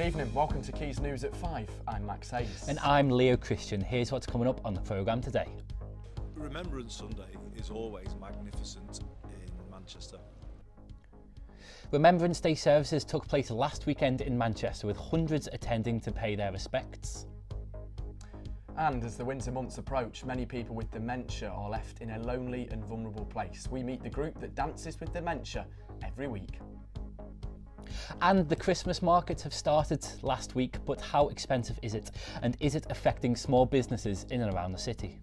evening, welcome to Quays News at 5. I'm Max Hayes. And I'm Leo Christian. Here's what's coming up on the programme today. Remembrance Sunday is always magnificent in Manchester. Remembrance Day services took place last weekend in Manchester with hundreds attending to pay their respects. And as the winter months approach, many people with dementia are left in a lonely and vulnerable place. We meet the group that dances with dementia every week. And the Christmas markets have started last week, but how expensive is it? And is it affecting small businesses in and around the city?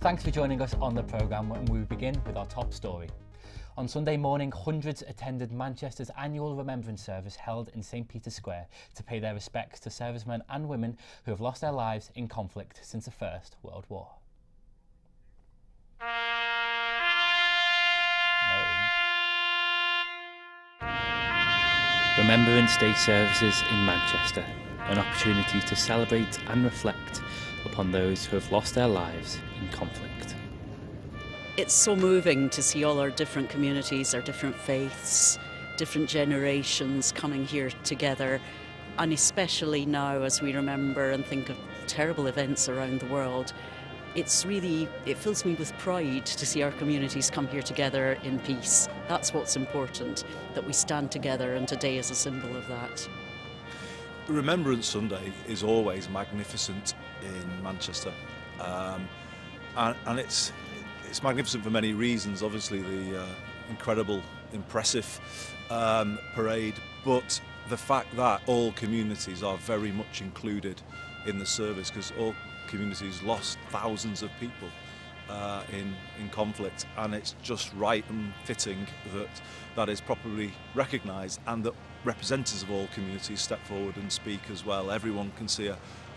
Thanks for joining us on the programme, and we begin with our top story. On Sunday morning, hundreds attended Manchester's annual Remembrance service held in St Peter's Square to pay their respects to servicemen and women who have lost their lives in conflict since the First World War. Remembrance Day services in Manchester, an opportunity to celebrate and reflect upon those who have lost their lives in conflict. It's so moving to see all our different communities, our different faiths, different generations coming here together, and especially now as we remember and think of terrible events around the world. It fills me with pride to see our communities come here together in peace. That's what's important, that we stand together, and today is a symbol of that. Remembrance Sunday is always magnificent in Manchester, and it's magnificent for many reasons. Obviously the incredible, impressive parade, but the fact that all communities are very much included in the service, because all communities lost thousands of people in conflict, and it's just right and fitting that that is properly recognised, and that representatives of all communities step forward and speak as well. Everyone can see a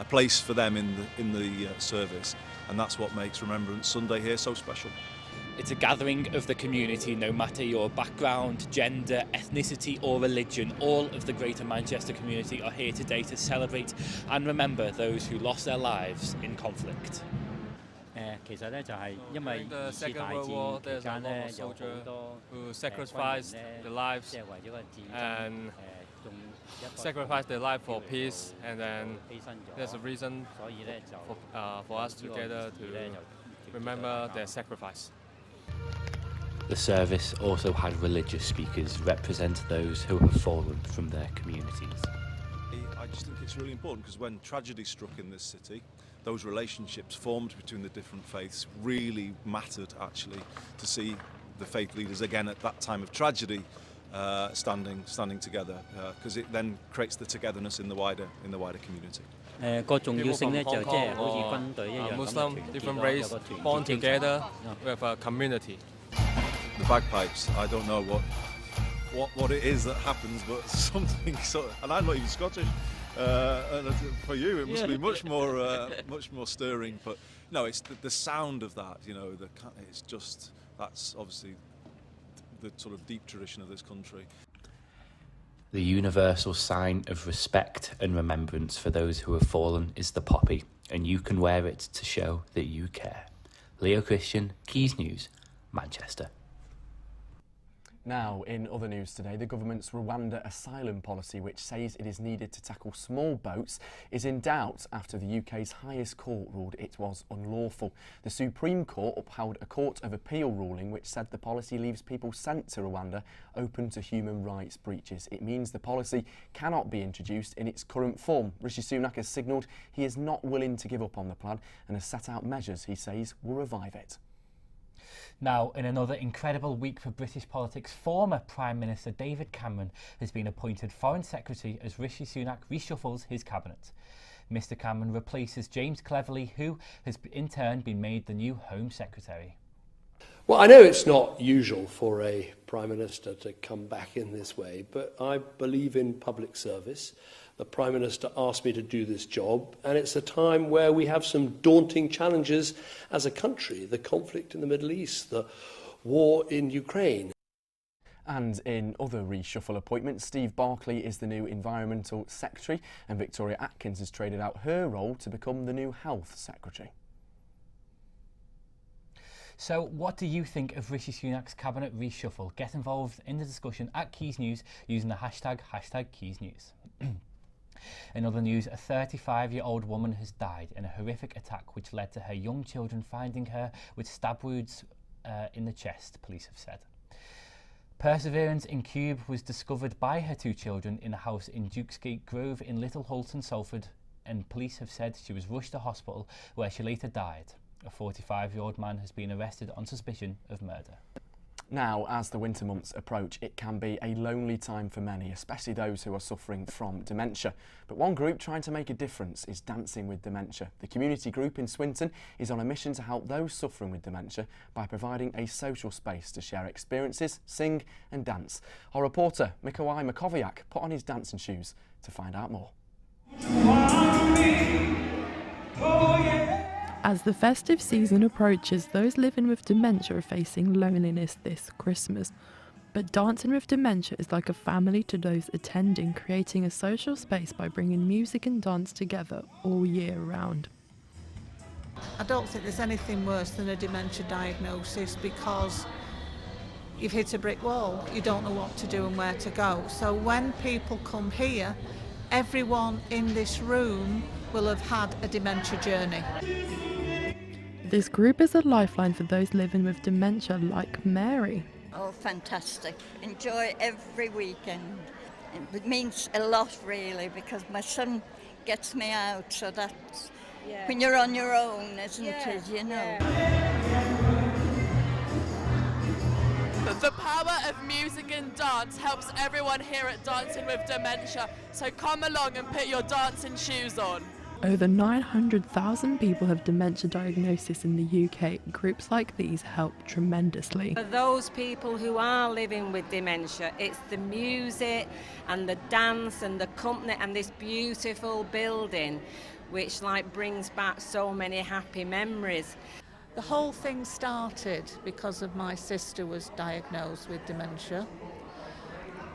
place for them in the service, and that's what makes Remembrance Sunday here so special. It's a gathering of the community, no matter your background, gender, ethnicity or religion. All of the Greater Manchester community are here today to celebrate and remember those who lost their lives in conflict. During the Second World War, there's a lot of soldiers who sacrificed their lives and sacrificed their life for peace, and then there's a reason for us together to remember their sacrifice. The service also had religious speakers represent those who have fallen from their communities. I just think it's really important, because when tragedy struck in this city, those relationships formed between the different faiths really mattered, actually, to see the faith leaders again at that time of tragedy standing together, because it then creates the togetherness in the wider community. People from Hong Kong or Muslim, different race, born together with a community. The bagpipes, I don't know what it is that happens, but something and I'm not even Scottish. And for you, it must be much more stirring. But no, it's the sound of that. You know, that's obviously the sort of deep tradition of this country. The universal sign of respect and remembrance for those who have fallen is the poppy, and you can wear it to show that you care. Leo Christian, Quays News, Manchester. Now, in other news today, the government's Rwanda asylum policy, which says it is needed to tackle small boats, is in doubt after the UK's highest court ruled it was unlawful. The Supreme Court upheld a Court of Appeal ruling which said the policy leaves people sent to Rwanda open to human rights breaches. It means the policy cannot be introduced in its current form. Rishi Sunak has signalled he is not willing to give up on the plan and has set out measures he says will revive it. Now, in another incredible week for British politics, former Prime Minister David Cameron has been appointed Foreign Secretary as Rishi Sunak reshuffles his cabinet. Mr Cameron replaces James Cleverly, who has in turn been made the new Home Secretary. Well, I know it's not usual for a Prime Minister to come back in this way, but I believe in public service. The Prime Minister asked me to do this job, and it's a time where we have some daunting challenges as a country: the conflict in the Middle East, the war in Ukraine. And in other reshuffle appointments, Steve Barclay is the new Environmental Secretary and Victoria Atkins has traded out her role to become the new Health Secretary. So what do you think of Rishi Sunak's cabinet reshuffle? Get involved in the discussion at Quays News using the hashtag Quays News. In other news, a 35-year-old woman has died in a horrific attack which led to her young children finding her with stab wounds in the chest, police have said. Perseverance in Cube was discovered by her two children in a house in Dukesgate Grove in Little Holton, Salford, and police have said she was rushed to hospital where she later died. A 45-year-old man has been arrested on suspicion of murder. Now, as the winter months approach, it can be a lonely time for many, especially those who are suffering from dementia. But one group trying to make a difference is Dancing with Dementia. The community group in Swinton is on a mission to help those suffering with dementia by providing a social space to share experiences, sing and dance. Our reporter, Mikołaj Makowiak, put on his dancing shoes to find out more. As the festive season approaches, those living with dementia are facing loneliness this Christmas. But Dancing with Dementia is like a family to those attending, creating a social space by bringing music and dance together all year round. I don't think there's anything worse than a dementia diagnosis because you've hit a brick wall. You don't know what to do and where to go. So when people come here, everyone in this room will have had a dementia journey. This group is a lifeline for those living with dementia like Mary. Oh, fantastic. Enjoy every weekend. It means a lot, really, because my son gets me out, so that's when you're on your own, isn't it, you know? The power of music and dance helps everyone here at Dancing with Dementia, so come along and put your dancing shoes on. Over 900,000 people have dementia diagnosis in the UK. Groups like these help tremendously. For those people who are living with dementia, it's the music and the dance and the company and this beautiful building which brings back so many happy memories. The whole thing started because of my sister was diagnosed with dementia.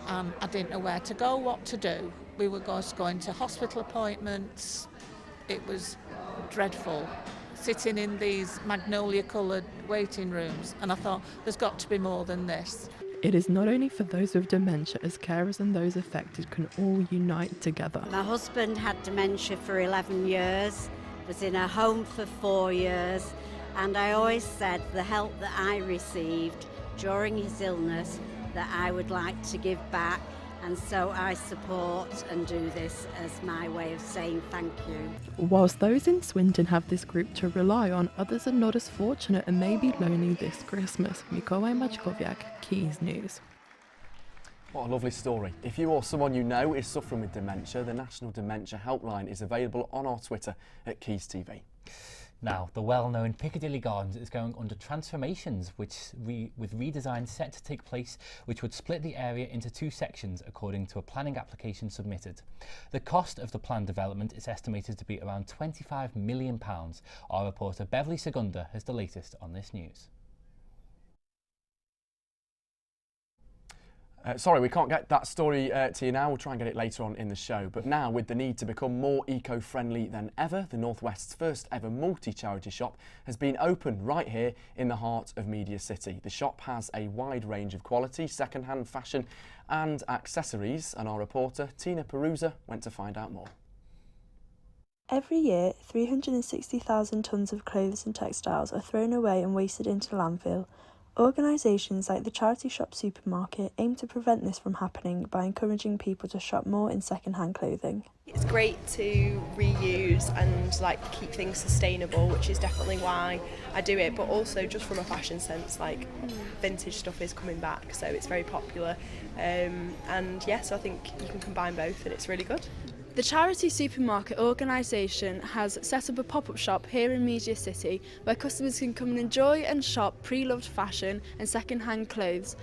I didn't know where to go, what to do. We were just going to hospital appointments. It was dreadful, sitting in these magnolia-coloured waiting rooms, and I thought, there's got to be more than this. It is not only for those with dementia, as carers and those affected can all unite together. My husband had dementia for 11 years, was in a home for 4 years, and I always said the help that I received during his illness that I would like to give back. And so I support and do this as my way of saying thank you. Whilst those in Swinton have this group to rely on, others are not as fortunate and may be lonely this Christmas. Mikołaj Makowiak, Quays News. What a lovely story. If you or someone you know is suffering with dementia, the National Dementia Helpline is available on our Twitter at Quays TV. Now, the well-known Piccadilly Gardens is going under transformations, with redesign set to take place, which would split the area into two sections, according to a planning application submitted. The cost of the planned development is estimated to be around £25 million. Our reporter Beverly Segunda has the latest on this news. Sorry, we can't get that story to you now. We'll try and get it later on in the show. But now, with the need to become more eco-friendly than ever, the North West's first ever multi-charity shop has been opened right here in the heart of Media City. The shop has a wide range of quality, second-hand fashion and accessories, and our reporter Tina Perusa went to find out more. Every year, 360,000 tonnes of clothes and textiles are thrown away and wasted into landfill. Organisations like the Charity Shop Supermarket aim to prevent this from happening by encouraging people to shop more in second-hand clothing. It's great to reuse and keep things sustainable, which is definitely why I do it, but also just from a fashion sense, vintage stuff is coming back, so it's very popular. And yes, I think you can combine both and it's really good. The Charity Supermarket organisation has set up a pop-up shop here in Media City where customers can come and enjoy and shop pre-loved fashion and second-hand clothes.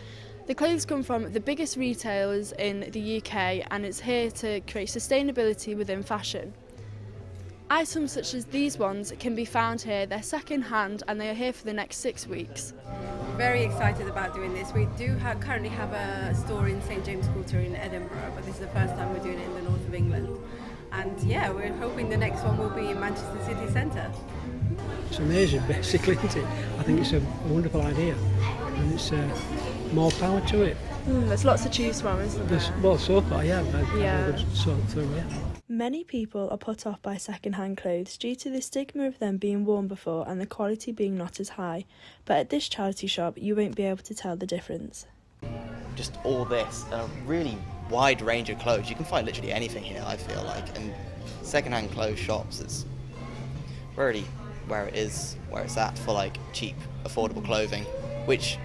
The clothes come from the biggest retailers in the UK and it's here to create sustainability within fashion. Items such as these ones can be found here, they're second-hand and they are here for the next 6 weeks. very excited about doing this. We do currently have a store in St James Quarter in Edinburgh, but this is the first time we're doing it in the north of England. And yeah, we're hoping the next one will be in Manchester city centre. It's amazing, basically, isn't it? I think it's a wonderful idea, and it's more power to it. There's lots to choose from, isn't there? Well, so far, yeah. Yeah. Many people are put off by second-hand clothes due to the stigma of them being worn before and the quality being not as high. But at this charity shop, you won't be able to tell the difference. Just all this, a really wide range of clothes. You can find literally anything here, I feel like. And second-hand clothes shops, it's really where it's at for like cheap, affordable clothing, which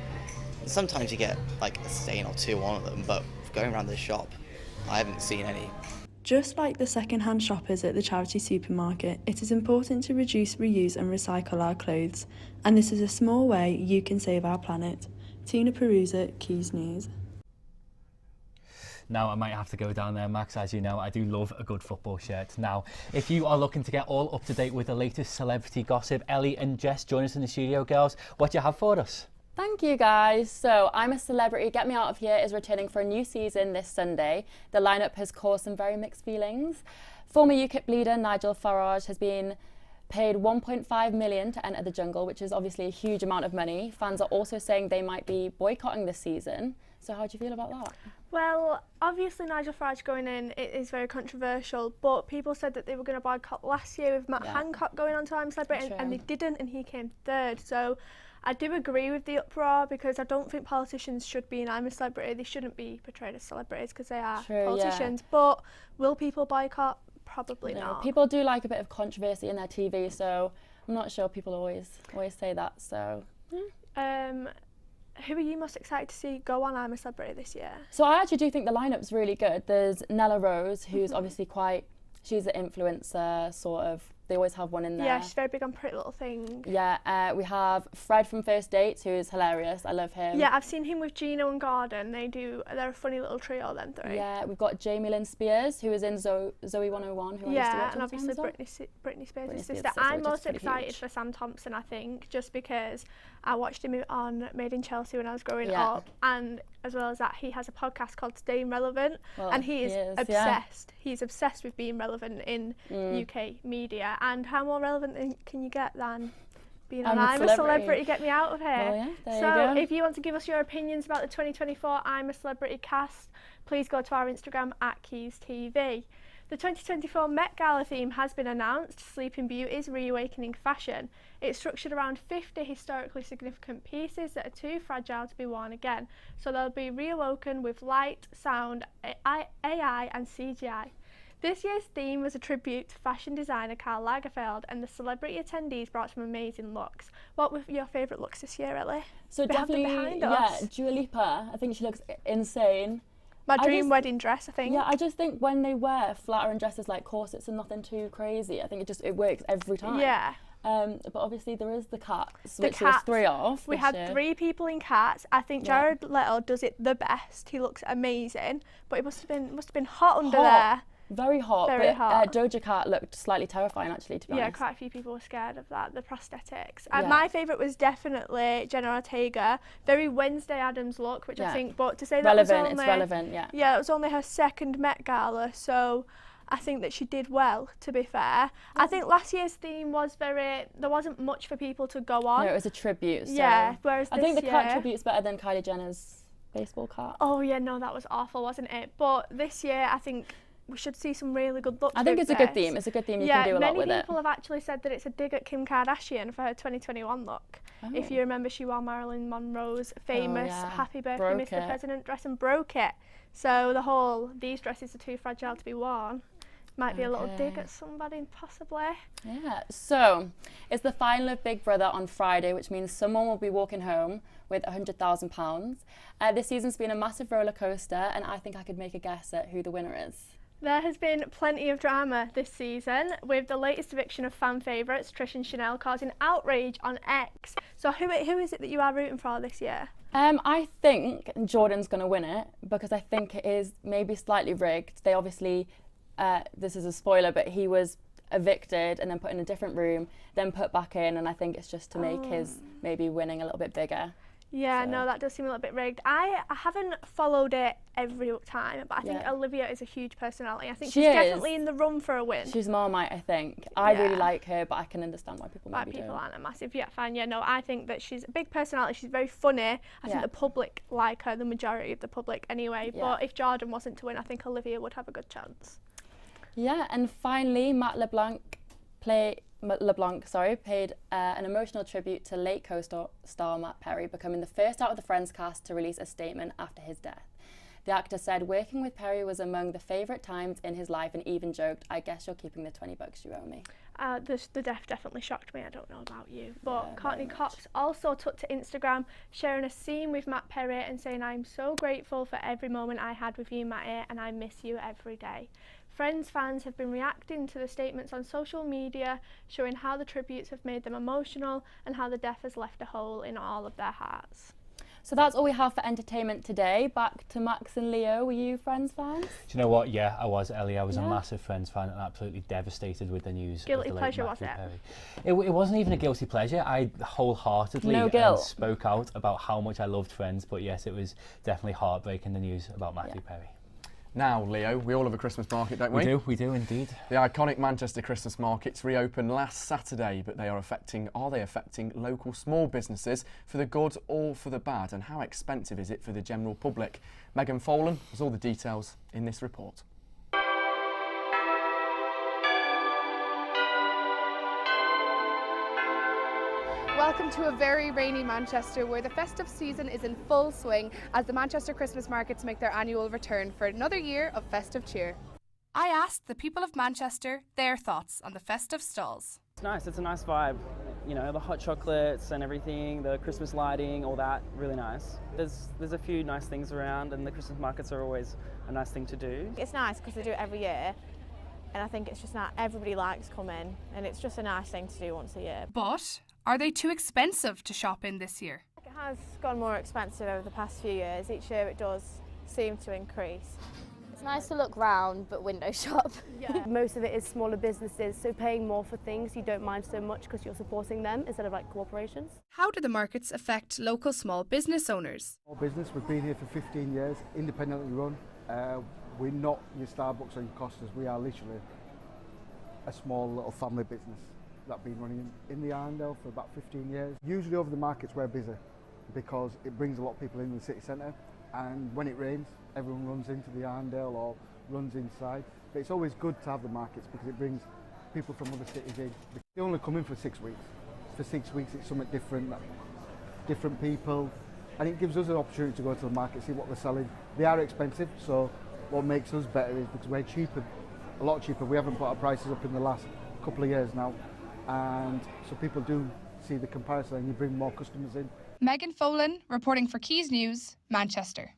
sometimes you get like a stain or two on them, but going around this shop, I haven't seen any. Just like the second-hand shoppers at the charity supermarket, it is important to reduce, reuse and recycle our clothes, and this is a small way you can save our planet. Tina Perusa, Quays News. Now I might have to go down there, Max. As you know, I do love a good football shirt. Now, if you are looking to get all up to date with the latest celebrity gossip, Ellie and Jess join us in the studio. Girls, what do you have for us? Thank you, guys. So, I'm a Celebrity, Get Me Out of Here is returning for a new season this Sunday. The lineup has caused some very mixed feelings. Former UKIP leader Nigel Farage has been paid $1.5 million to enter the jungle, which is obviously a huge amount of money. Fans are also saying they might be boycotting this season. So how do you feel about that? Well, obviously Nigel Farage going in, it is very controversial, but people said that they were going to boycott last year with Matt Hancock going on to I'm Celebrity, and they didn't, and he came third. So I do agree with the uproar, because I don't think politicians should be in I'm a Celebrity. They shouldn't be portrayed as celebrities because they are politicians. But will people boycott? Probably not. People do like a bit of controversy in their TV, so I'm not sure people always say that. So, who are you most excited to see go on I'm a Celebrity this year? So I actually do think the lineup's really good. There's Nella Rose, who's obviously she's an influencer, sort of. They always have one in there. Yeah, she's very big on Pretty Little Thing. Yeah, we have Fred from First Dates, who is hilarious. I love him. Yeah, I've seen him with Gino and Gordon. They're a funny little trio, them three. Yeah, we've got Jamie Lynn Spears, who is in Zoe 101, who I used to watch and obviously Britney Spears' sister. I'm most excited for Sam Thompson, I think, just because I watched him on Made in Chelsea when I was growing up, and as well as that, he has a podcast called Staying Relevant, and he is obsessed. He's obsessed with being relevant in UK media, and how more relevant can you get than being on I'm a Celebrity, Get Me Out of Here. Well, so if you want to give us your opinions about the 2024 I'm a Celebrity cast, please go to our Instagram at Quays TV. The 2024 Met Gala theme has been announced, Sleeping Beauty's Reawakening Fashion. It's structured around 50 historically significant pieces that are too fragile to be worn again, so they'll be reawoken with light, sound, AI and CGI. This year's theme was a tribute to fashion designer Karl Lagerfeld, and the celebrity attendees brought some amazing looks. What were your favourite looks this year, Ellie? So definitely, Dua Lipa. I think she looks insane. My dream wedding dress, I think. Yeah, I just think when they wear flattering dresses like corsets and nothing too crazy, I think it works every time. Yeah. But obviously there is the Cats, which there's 3 of. We had 3 people in Cats. I think Jared Leto does it the best. He looks amazing, but it must have been hot under there. Very hot. Very hot. Doja Cat looked slightly terrifying, actually, to be honest. Yeah, quite a few people were scared of that, the prosthetics. My favourite was definitely Jenna Ortega. Very Wednesday Addams look, which I think, but to say that was only... It's relevant, yeah. Yeah, it was only her second Met Gala, so I think that she did well, to be fair. I think last year's theme was there wasn't much for people to go on. No, it was a tribute. So yeah, whereas I think the Cat tribute's better than Kylie Jenner's baseball cap. Oh, yeah, no, that was awful, wasn't it? But this year, I think we should see some really good looks. I think it's a good theme. It's a good theme. You can do a lot with it. Many people have actually said that it's a dig at Kim Kardashian for her 2021 look. Oh. If you remember, she wore Marilyn Monroe's famous Happy Birthday, Mr. President dress and broke it. So the whole, these dresses are too fragile to be worn, might be a little dig at somebody, possibly. Yeah, so it's the final of Big Brother on Friday, which means someone will be walking home with £100,000. This season's been a massive roller coaster, and I think I could make a guess at who the winner is. There has been plenty of drama this season, with the latest eviction of fan favourites Trish and Chanel causing outrage on X. So who is it that you are rooting for this year? I think Jordan's going to win it, because I think it is maybe slightly rigged. They obviously, this is a spoiler, but he was evicted and then put in a different room, then put back in, and I think it's just to make his maybe winning a little bit bigger. Yeah, So- no, that does seem a little bit rigged. I haven't followed it every time, but I think Yeah. Olivia is a huge personality. I think She she's is. definitely in the run for a win. She's Marmite, I think. I really Yeah. like her, but I can understand why people Why maybe people don't. aren't a massive fan. Yeah, no, I think that she's a big personality. She's very funny. I Yeah. think the public like her, the majority of the public anyway. Yeah. But if Jordan wasn't to win, I think Olivia would have a good chance. Yeah, and finally, Matt LeBlanc paid an emotional tribute to late co-star Matt Perry, becoming the first out of the Friends cast to release a statement after his death. The actor said, "Working with Perry was among the favourite times in his life, and even joked, 'I guess you're keeping the $20 you owe me.'" The death definitely shocked me. I don't know about you, but Yeah, Courtney very Cox also took to Instagram, sharing a scene with Matt Perry and saying, "I'm so grateful for every moment I had with you, Matty, and I miss you every day." Friends fans have been reacting to the statements on social media, showing how the tributes have made them emotional and how the death has left a hole in all of their hearts. So that's all we have for entertainment today. Back to Max and Leo. Were you Friends fans? Do you know what? Yeah, I was, Ellie. I was a Yeah. massive Friends fan and absolutely devastated with the news. Guilty of the pleasure, late was Matthew it? Perry. It wasn't even a guilty pleasure. I wholeheartedly No guilt. spoke out about how much I loved Friends, but yes, it was definitely heartbreaking, the news about Matthew Perry. Now, Leo, we all have a Christmas market, don't we? We do indeed. The iconic Manchester Christmas markets reopened last Saturday, but are they affecting local small businesses for the good or for the bad? And how expensive is it for the general public? Megan Folan has all the details in this report. Welcome to a very rainy Manchester, where the festive season is in full swing as the Manchester Christmas markets make their annual return for another year of festive cheer. I asked the people of Manchester their thoughts on the festive stalls. It's nice, it's a nice vibe. You know, the hot chocolates and everything, the Christmas lighting, all that, really nice. There's a few nice things around, and the Christmas markets are always a nice thing to do. It's nice because they do it every year, and I think it's just not everybody likes coming, and it's just a nice thing to do once a year. But are they too expensive to shop in this year? It has gone more expensive over the past few years. Each year it does seem to increase. It's nice to look round but window shop. Yeah. Most of it is smaller businesses, so paying more for things you don't mind so much because you're supporting them instead of like corporations. How do the markets affect local small business owners? Our business, we've been here for 15 years, independently run. We're not your Starbucks or your Costas, we are literally a small little family business that's been running in the Arndale for about 15 years. Usually over the markets we're busy because it brings a lot of people into the city centre, and when it rains everyone runs into the Arndale or runs inside. But it's always good to have the markets because it brings people from other cities in. They only come in for 6 weeks. For 6 weeks it's something different, different people, and it gives us an opportunity to go to the market, see what they're selling. They are expensive, so what makes us better is because we're cheaper, a lot cheaper. We haven't put our prices up in the last couple of years now, and so people do see the comparison and you bring more customers in. Megan Folan, reporting for Quays News, Manchester.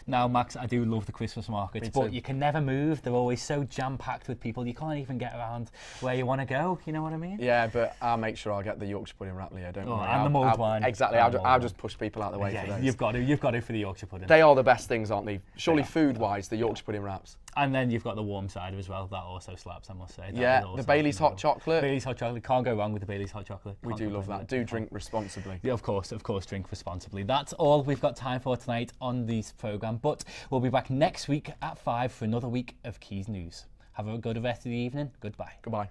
Now, Max, I do love the Christmas markets, Me but too. you can never move. They're always so jam-packed with people. You can't even get around where you want to go. You know what I mean? Yeah, but I'll make sure I'll get the Yorkshire pudding wrap, Leo, don't worry. And the mulled wine. Exactly, And the I'll mulled just push people out of the way for Yeah, those. you've got to for the Yorkshire pudding. They are the best things, aren't they? Surely food-wise, the Yorkshire pudding wraps. And then you've got the warm cider as well. That also slaps, I must say. That Yeah, is also the Bailey's hot chocolate. Bailey's hot chocolate. Can't go wrong with the Bailey's hot chocolate. We Can't do go love wrong that. with Do it. drink responsibly. Yeah, of course, drink responsibly. That's all we've got time for tonight on this programme. But we'll be back next week at 5 for another week of Quays News. Have a good rest of the evening. Goodbye. Goodbye.